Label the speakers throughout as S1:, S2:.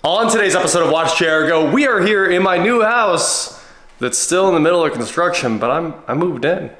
S1: On today's episode of WatchJRGo, we are here in my new house that's still in the middle of construction, but I moved in.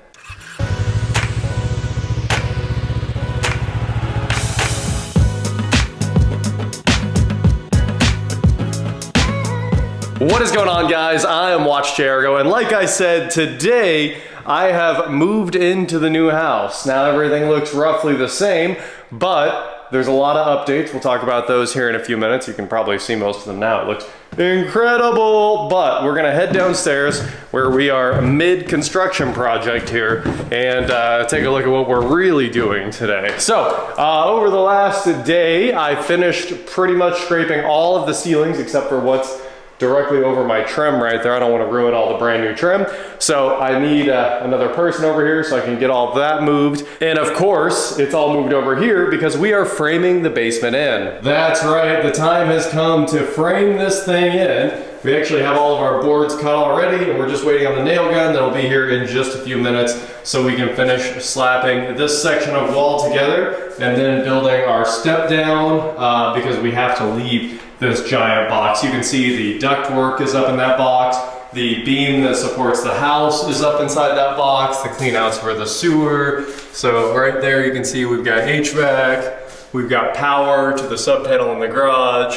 S1: What is going on, guys? I am WatchJRGo, and like I said, today I have moved into the new house. Now everything looks roughly the same, but there's a lot of updates. We'll talk about those here in a few minutes. You can probably see most of them now. It looks incredible, but we're gonna head downstairs where we are mid-construction project here and take a look at what we're really doing today. So, over the last day, I finished pretty much scraping all of the ceilings except for what's directly over my trim right there. I don't want to ruin all the brand new trim. So I need another person over here so I can get all of that moved. And of course, it's all moved over here because we are framing the basement in. That's right, the time has come to frame this thing in. We actually have all of our boards cut already and we're just waiting on the nail gun that'll be here in just a few minutes so we can finish slapping this section of wall together and then building our step down because we have to leave this giant box. You can see the ductwork is up in that box. The beam that supports the house is up inside that box. The cleanouts for the sewer. So right there you can see we've got HVAC. We've got power to the sub panel in the garage.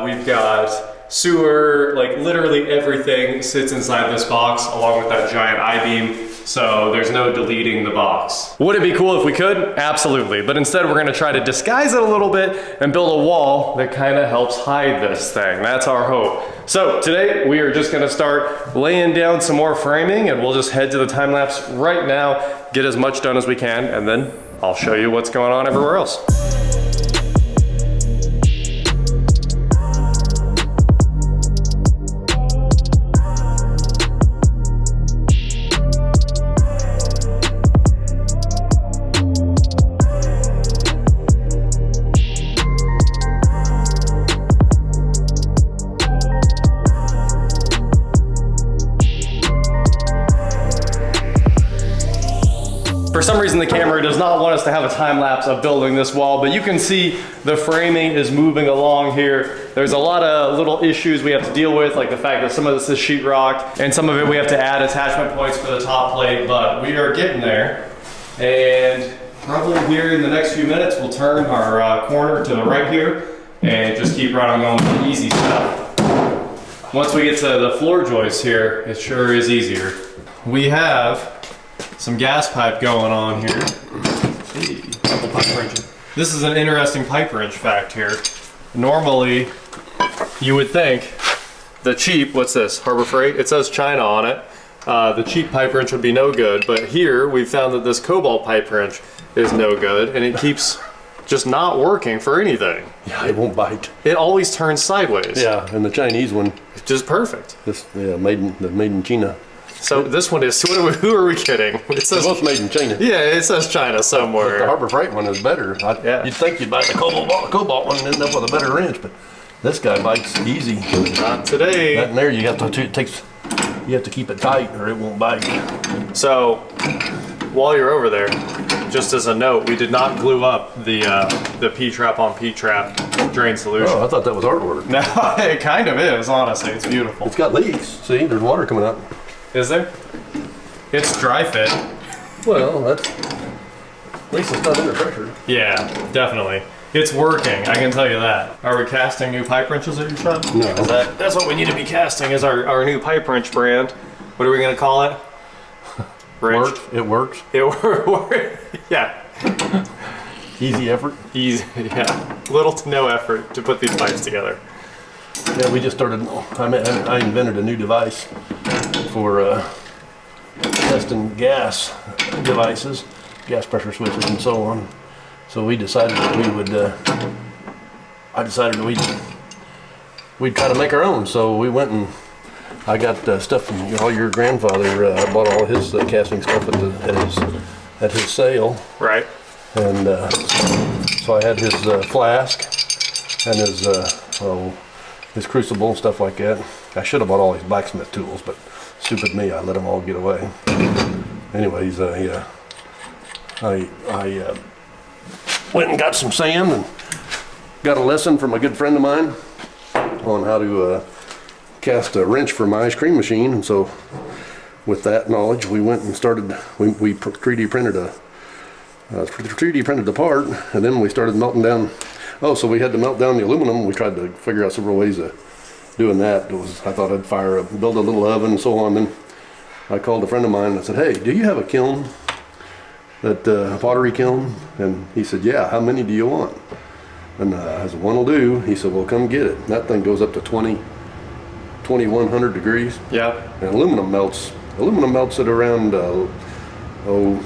S1: We've got sewer, like literally everything sits inside this box along with that giant I-beam. So there's no deleting the box. Would it be cool if we could? Absolutely. But instead we're gonna try to disguise it a little bit and build a wall that kind of helps hide this thing. That's our hope. So today we are just gonna start laying down some more framing and we'll just head to the time lapse right now, get as much done as we can, and then I'll show you what's going on everywhere else. For some reason the camera does not want us to have a time lapse of building this wall, but you can see the framing is moving along here. There's a lot of little issues we have to deal with, like the fact that some of this is sheetrock and some of it we have to add attachment points for the top plate, but we are getting there. And probably here in the next few minutes we'll turn our corner to the right here and just keep right on going with the easy stuff. Once we get to the floor joists here, it sure is easier. We have some gas pipe going on here. Hey, double pipe wrenching. This is an interesting pipe wrench fact here. Normally, you would think the cheap, what's this, Harbor Freight? It says China on it. The cheap pipe wrench would be no good, but here we found that this Cobalt pipe wrench is no good, and it keeps just not working for anything.
S2: Yeah, it won't bite.
S1: It always turns sideways.
S2: Yeah, and the Chinese one,
S1: It's just perfect.
S2: this made in China.
S1: So this one is, who are we kidding? It says,
S2: They're both made in China.
S1: yeah, it says China somewhere.
S2: The Harbor Freight one is better.
S1: Yeah.
S2: You'd think you'd buy the Cobalt one and end up with a better wrench, but this guy bites easy.
S1: Not today.
S2: That and there, you have to keep it tight or it won't bite.
S1: So, while you're over there, just as a note, we did not glue up the P-trap on P-trap drain solution.
S2: Oh, I thought that was artwork.
S1: No, it kind of is, honestly. It's beautiful.
S2: It's got leaks. See, there's water coming up.
S1: Is there? It's dry fit.
S2: Well, that's at least it's not under pressure.
S1: Yeah, definitely. It's working, I can tell you that. Are we casting new pipe wrenches at your shop?
S2: No.
S1: That's what we need to be casting is our new pipe wrench brand. What are we gonna call it? Wrench.
S2: It works.
S1: It works. Yeah.
S2: Easy effort.
S1: Easy, yeah. Little to no effort to put these pipes together.
S2: Yeah, we just started, I invented a new device for testing gas devices, gas pressure switches and so on. So we decided that we would, I decided we'd try to make our own. So we went and I got stuff from your grandfather bought all his casting stuff at his sale.
S1: Right.
S2: And so I had his flask and his crucible and stuff like that. I should have bought all his blacksmith tools, but stupid me, I let them all get away. Anyways, yeah, I went and got some sand and got a lesson from a good friend of mine on how to cast a wrench for my ice cream machine, and so with that knowledge, we went and started. We 3D printed the part, and then we started melting down. Oh, so we had to melt down the aluminum. We tried to figure out several ways of doing that. I thought I'd build a little oven and so on. Then I called a friend of mine and I said, "Hey, do you have a kiln? A pottery kiln?" And he said, "Yeah. How many do you want?" And I said, "One will do." He said, "Well, come get it." That thing goes up to 2100 degrees.
S1: Yeah.
S2: And aluminum melts at around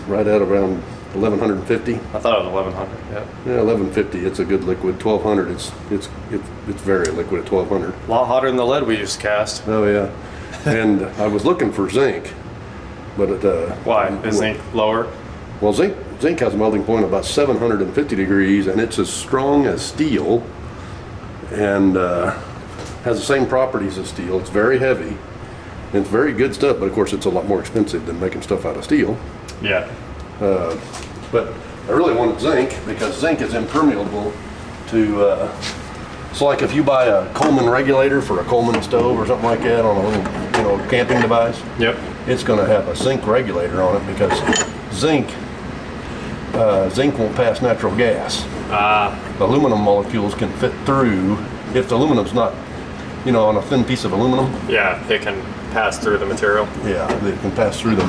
S2: right at around 1150.
S1: I thought it was 1100. Yeah.
S2: Yeah, 1150. It's a good liquid. 1200. It's very liquid at 1200.
S1: A lot hotter than the lead we used to cast.
S2: Oh yeah. And I was looking for zinc, but
S1: why is zinc lower?
S2: Well, zinc has a melting point of about 750 degrees, and it's as strong as steel, and has the same properties as steel. It's very heavy. And it's very good stuff, but of course it's a lot more expensive than making stuff out of steel.
S1: Yeah.
S2: But I really wanted zinc because zinc is impermeable to. So like if you buy a Coleman regulator for a Coleman stove or something like that on a little camping device.
S1: Yep.
S2: It's going to have a zinc regulator on it because zinc won't pass natural gas. The aluminum molecules can fit through if the aluminum's not, on a thin piece of aluminum.
S1: Yeah, it can pass through the material.
S2: Yeah, they can pass through the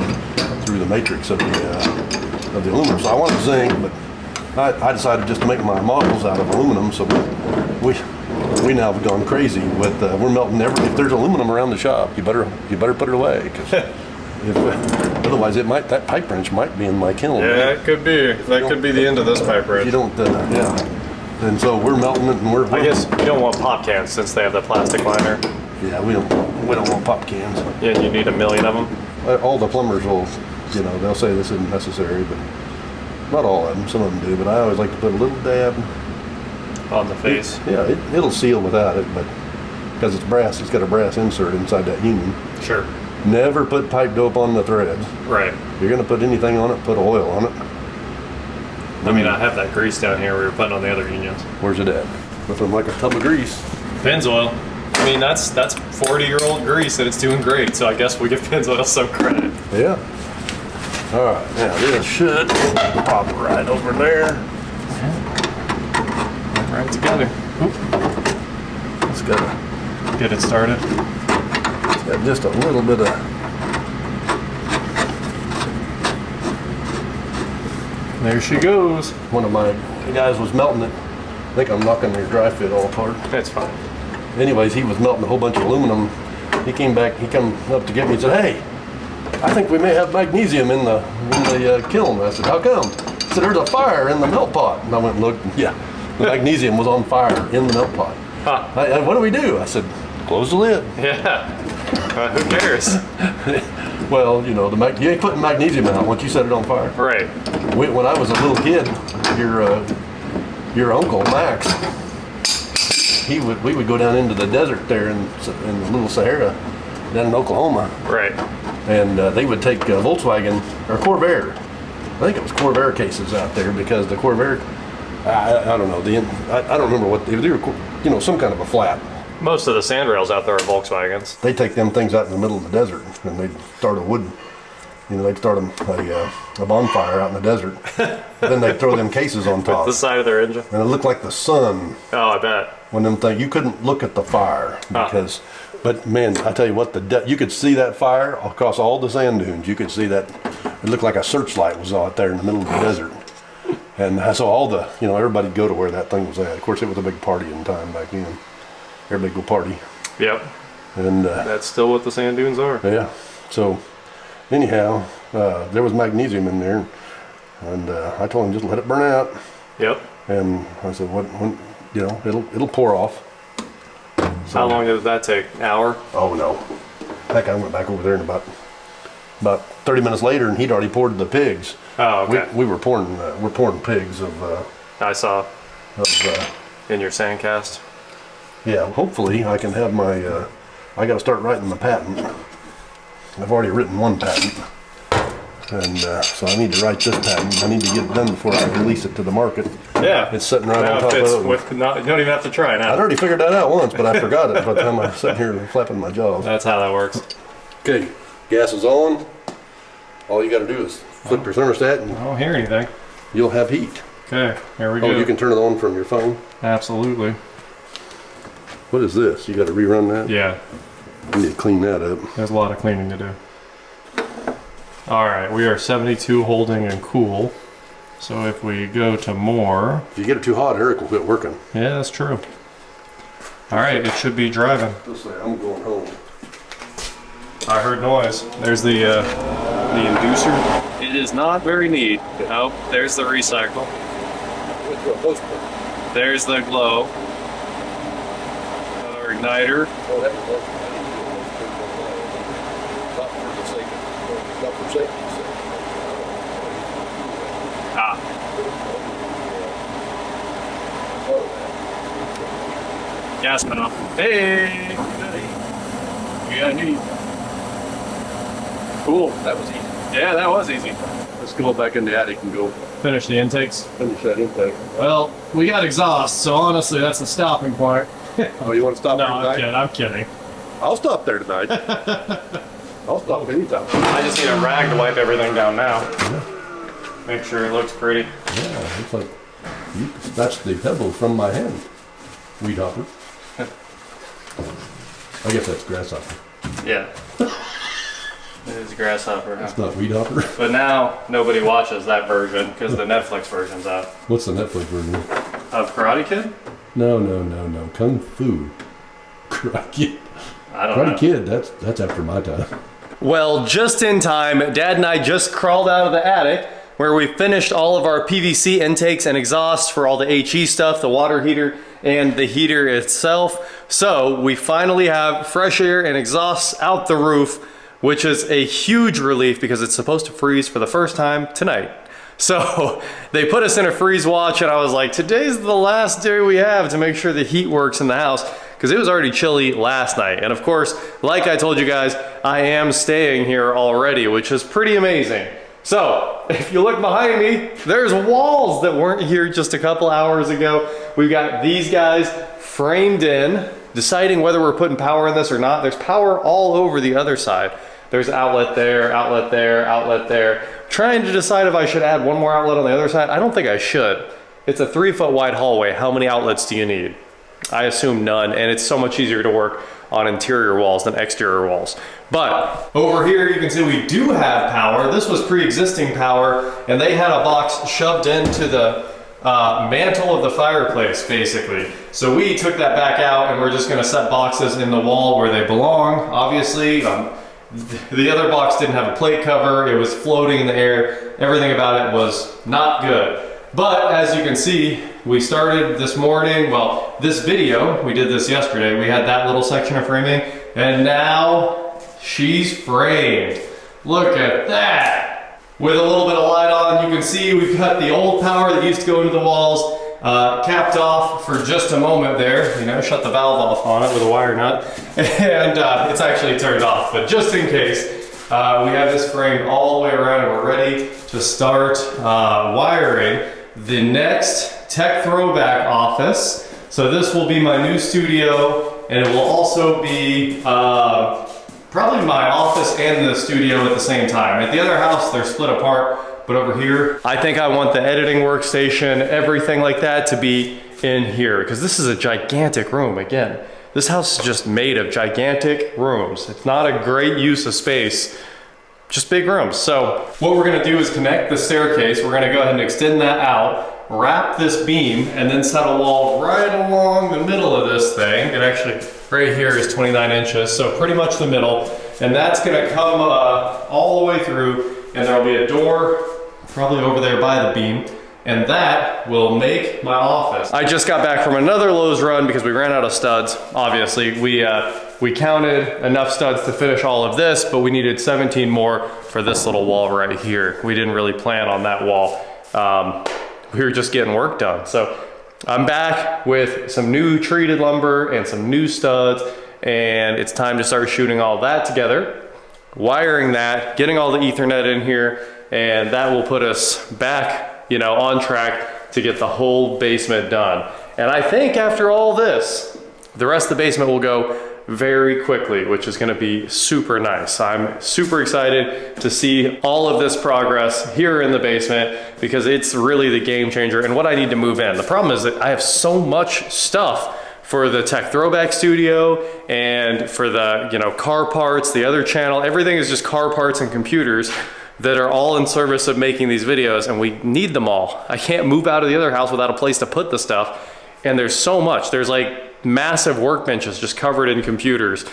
S2: matrix of the aluminum. So I wanted zinc, but I decided just to make my models out of aluminum. So we now have gone crazy with we're melting if there's aluminum around the shop, you better put it away because otherwise that pipe wrench might be in my kiln.
S1: Yeah, it could be. That could be the end of this pipe wrench.
S2: You don't, yeah. And so we're melting it, and I
S1: guess you don't want pop cans since they have the plastic liner.
S2: Yeah, we don't want pop cans.
S1: Yeah, you need 1 million of them.
S2: All the plumbers will, they'll say this isn't necessary, but not all of them. Some of them do, but I always like to put a little dab
S1: on the face.
S2: It'll seal without it, but because it's brass, it's got a brass insert inside that union.
S1: Sure.
S2: Never put pipe dope on the threads.
S1: Right.
S2: If you're gonna put anything on it, put oil on it.
S1: I mean, I have that grease down here we were putting on the other unions.
S2: Where's it at? Nothing like a tub of grease.
S1: Pennzoil. I mean, that's 40-year-old grease and it's doing great, so I guess we give Pennzoil some credit.
S2: Yeah. All right, now this should pop right over there.
S1: Right together.
S2: It's gotta
S1: get it started.
S2: It's got just a little bit of.
S1: There she goes.
S2: One of my guys was melting it. I think I'm knocking your dry fit all apart.
S1: That's fine.
S2: Anyways, he was melting a whole bunch of aluminum. He came up to get me and said, "Hey, I think we may have magnesium in the kiln." I said, "How come?" He said, "There's a fire in the melt pot." And I went and looked, and yeah, the magnesium was on fire in the melt pot.
S1: Huh.
S2: What do we do? I said, "Close the lid."
S1: Yeah. Who cares?
S2: Well, you ain't putting magnesium out once you set it on fire.
S1: Right.
S2: When I was a little kid, your uncle Max, we would go down into the desert there in the little Sahara, down in Oklahoma.
S1: Right.
S2: And they would take Volkswagen or Corvair. I think it was Corvair cases out there because the Corvair, I don't know, I don't remember what they were, some kind of a flat.
S1: Most of the sandrails out there are Volkswagens.
S2: They take them things out in the middle of the desert and they'd start a wood, they'd start a bonfire out in the desert. Then they'd throw them cases on top.
S1: With the side of their engine.
S2: And it looked like the sun.
S1: Oh, I bet.
S2: When them things, you couldn't look at the fire because, but man, I tell you what, you could see that fire across all the sand dunes. You could see that. It looked like a searchlight was out there in the middle of the desert. And so all everybody'd go to where that thing was at. Of course, it was a big partying time back then. Everybody go party.
S1: Yep.
S2: And
S1: that's still what the sand dunes are.
S2: Yeah. So anyhow, there was magnesium in there, and I told him just let it burn out.
S1: Yep.
S2: And I said, when it'll pour off. So,
S1: how long did that take? An hour?
S2: Oh no. Heck, I went back over there and about 30 minutes later, and he'd already poured the pigs.
S1: Oh, okay.
S2: We're pouring pigs of.
S1: I saw. In your sandcast.
S2: Yeah, hopefully I can have my. I got to start writing my patent. I've already written one patent, And so I need to write this patent. I need to get it done before I release it to the market.
S1: Yeah.
S2: It's sitting right
S1: now
S2: on top
S1: fits
S2: of it.
S1: with, not, you don't even have to try now.
S2: I'd already figured that out once, but I forgot it by the time I was sitting here flapping my jaws.
S1: That's how that works.
S2: Okay, gas is on. All you got to do is flip your thermostat and
S1: I don't hear anything.
S2: you'll have heat.
S1: Okay, here we go.
S2: Oh, you can turn it on from your phone?
S1: Absolutely.
S2: What is this? You got to rerun that?
S1: Yeah,
S2: You need to clean that up.
S1: there's a lot of cleaning to do. All right, we are 72 holding and cool. So if we go to more,
S2: If you get it too hot, Eric will quit working.
S1: yeah, that's true. All right, it should be driving.
S2: This way, I'm going home.
S1: I heard noise. There's the inducer. It is not very neat. Oh, there's the recycle.
S2: Went to a post put.
S1: There's the glow. Our igniter.
S2: Oh, that was not for the sake of, not for safety's sake.
S1: Ah, gas pedal. Hey! Yeah, neat. Cool.
S2: That was easy.
S1: Yeah, that was easy.
S2: Let's go back in the attic and go
S1: Finish the intakes.
S2: finish that intake.
S1: Well, we got exhaust, so honestly, that's the stopping point.
S2: Oh, you want to stop
S1: No,
S2: there
S1: I'm
S2: tonight?
S1: kidding. I'm kidding.
S2: I'll stop there tonight. I'll stop anytime.
S1: I just need a rag to wipe everything down now. Make sure it looks pretty.
S2: Yeah, looks like you snatched the pebble from my hand. Weed hopper. I guess that's grasshopper.
S1: Yeah. It is grasshopper. Huh?
S2: It's not weed hopper.
S1: But now nobody watches that version because the Netflix version's out.
S2: What's the Netflix version?
S1: Of Karate Kid?
S2: No. Kung Fu. Karate Kid.
S1: I don't know.
S2: Karate Kid, that's after my time.
S1: Well, just in time, Dad and I just crawled out of the attic where we finished all of our PVC intakes and exhausts for all the HE stuff, the water heater and the heater itself. So we finally have fresh air and exhausts out the roof, which is a huge relief because it's supposed to freeze for the first time tonight. So they put us in a freeze watch and I was like, today's the last day we have to make sure the heat works in the house because it was already chilly last night. And of course, like I told you guys, I am staying here already, which is pretty amazing. So if you look behind me, there's walls that weren't here just a couple hours ago. We've got these guys framed in, deciding whether we're putting power in this or not. There's power all over the other side. There's outlet there, outlet there, outlet there. Trying to decide if I should add one more outlet on the other side. I don't think I should. It's a 3-foot wide hallway. How many outlets do you need? I assume none, and it's so much easier to work on interior walls than exterior walls. But over here you can see we do have power. This was pre-existing power, and they had a box shoved into the mantle of the fireplace, basically. So we took that back out, and we're just gonna set boxes in the wall where they belong, obviously. The other box didn't have a plate cover. It was floating in the air. Everything about it was not good. But as you can see, we started this morning, well, this video, we did this yesterday. We had that little section of framing, and now she's framed. Look at that. With a little bit of light on, you can see we've got the old power that used to go into the walls, capped off for just a moment there. You know, shut the valve off on it with a wire nut, and it's actually turned off. But just in case, we have this framed all the way around, and we're ready to start wiring the next tech throwback office. So this will be my new studio, and it will also be probably my office and the studio at the same time. At the other house, they're split apart, but over here, I think I want the editing workstation, everything like that to be in here, because this is a gigantic room. Again, this house is just made of gigantic rooms. It's not a great use of space, just big rooms. So what we're gonna do is connect the staircase. We're gonna go ahead and extend that out, wrap this beam, and then set a wall right along the middle of this thing. It actually, right here is 29 inches, so pretty much the middle. And that's gonna come all the way through, and there'll be a door probably over there by the beam, and that will make my office. I just got back from another Lowe's run because we ran out of studs. Obviously, we counted enough studs to finish all of this, but we needed 17 more for this little wall right here. We didn't really plan on that wall. We were just getting work done. So I'm back with some new treated lumber and some new studs, and it's time to start shooting all that together, wiring that, getting all the Ethernet in here, and that will put us back, you know, on track to get the whole basement done. And I think after all this, the rest of the basement will go very quickly, which is gonna be super nice. I'm super excited to see all of this progress here in the basement because it's really the game changer and what I need to move in. The problem is that I have so much stuff for the Tech Throwback Studio and for the, you know, car parts, the other channel, everything is just car parts and computers that are all in service of making these videos, and we need them all. I can't move out of the other house without a place to put the stuff, and there's so much. There's like massive workbenches just covered in computers,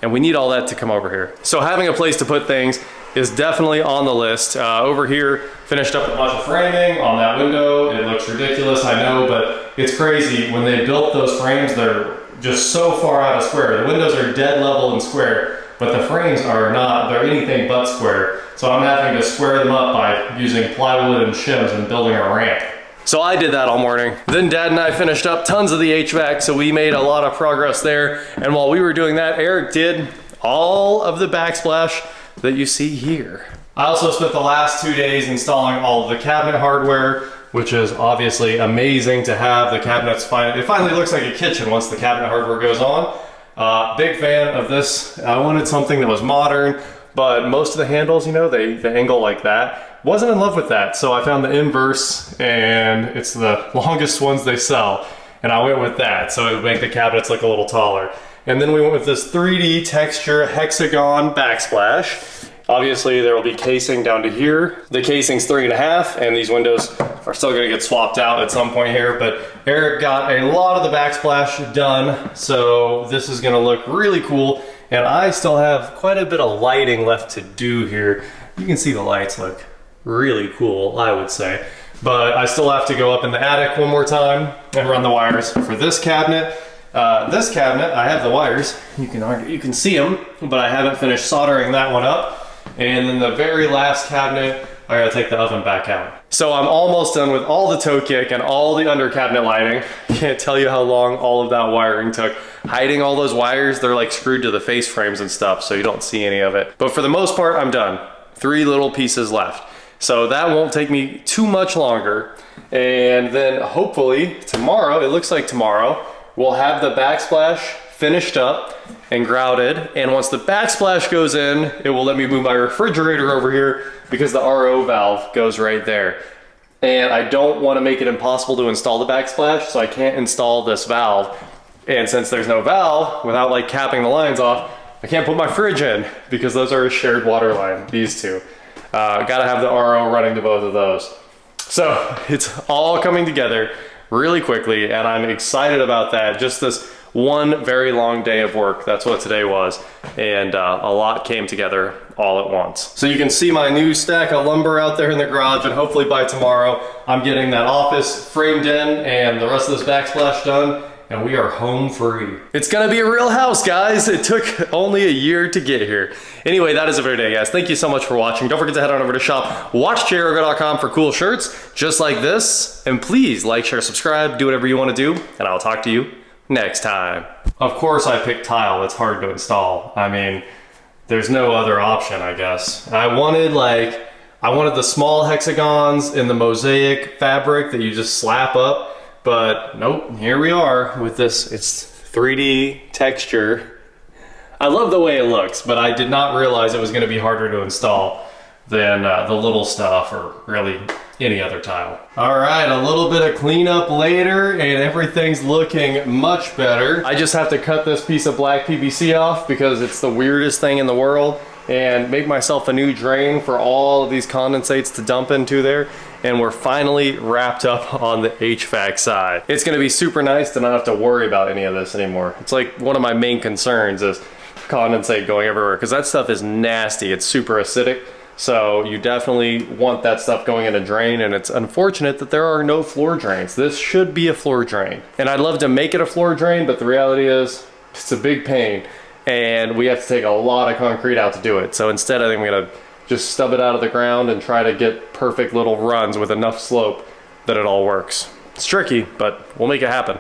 S1: and we need all that to come over here. So having a place to put things is definitely on the list. Over here, finished up a bunch of framing on that window. It looks ridiculous, I know, but it's crazy. When they built those frames, they're just so far out of square. The windows are dead level and square, but the frames are not, they're anything but square. So I'm having to square them up by using plywood and shims and building a ramp. So I did that all morning. Then Dad and I finished up tons of the HVAC, so we made a lot of progress there. And while we were doing that, Eric did all of the backsplash that you see here. I also spent the last 2 days installing all of the cabinet hardware, which is obviously amazing to have. The cabinets, it finally looks like a kitchen once the cabinet hardware goes on. Big fan of this. I wanted something that was modern, but most of the handles, you know, they angle like that. Wasn't in love with that, so I found the inverse, and it's the longest ones they sell, and I went with that, so it would make the cabinets look a little taller. And then we went with this 3D texture hexagon backsplash. Obviously, there will be casing down to here. The casing's 3.5, and these windows are still gonna get swapped out at some point here, but Eric got a lot of the backsplash done, so this is gonna look really cool, and I still have quite a bit of lighting left to do here. You can see the lights look really cool, I would say. But I still have to go up in the attic one more time and run the wires for this cabinet. This cabinet, I have the wires. You can see them, but I haven't finished soldering that one up. And then the very last cabinet, I gotta take the oven back out. So I'm almost done with all the toe kick and all the under cabinet lighting. Can't tell you how long all of that wiring took. Hiding all those wires, they're like screwed to the face frames and stuff, so you don't see any of it. But for the most part, I'm done. 3 little pieces left. So that won't take me too much longer. And then hopefully tomorrow, it looks like tomorrow, we'll have the backsplash finished up and grouted. And once the backsplash goes in, it will let me move my refrigerator over here because the RO valve goes right there. And I don't want to make it impossible to install the backsplash, so I can't install this valve. And since there's no valve, without like capping the lines off, I can't put my fridge in because those are a shared water line, these two. Gotta have the RO running to both of those. So it's all coming together really quickly, and I'm excited about that. Just this one very long day of work. That's what today was. And a lot came together all at once. So you can see my new stack of lumber out there in the garage, and hopefully by tomorrow I'm getting that office framed in and the rest of this backsplash done, and we are home free. It's gonna be a real house, guys. It took only a year to get here. Anyway, that is it for today, guys. Thank you so much for watching. Don't forget to head on over to shop WatchJRGo.com for cool shirts just like this. And please like, share, subscribe, do whatever you want to do, and I'll talk to you next time. Of course I picked tile. It's hard to install. I mean, there's no other option, I guess. I wanted the small hexagons in the mosaic fabric that you just slap up, but nope, here we are with this. It's 3D texture. I love the way it looks, but I did not realize it was gonna be harder to install than the little stuff or really any other tile. All right, a little bit of cleanup later and everything's looking much better. I just have to cut this piece of black PVC off because it's the weirdest thing in the world, and make myself a new drain for all of these condensates to dump into there. And we're finally wrapped up on the HVAC side. It's gonna be super nice to not have to worry about any of this anymore. It's like one of my main concerns is condensate going everywhere, because that stuff is nasty. It's super acidic. So you definitely want that stuff going in a drain, and it's unfortunate that there are no floor drains. This should be a floor drain. And I'd love to make it a floor drain, but the reality is it's a big pain and we have to take a lot of concrete out to do it. So instead I think I'm gonna just stub it out of the ground and try to get perfect little runs with enough slope that it all works. It's tricky, but we'll make it happen.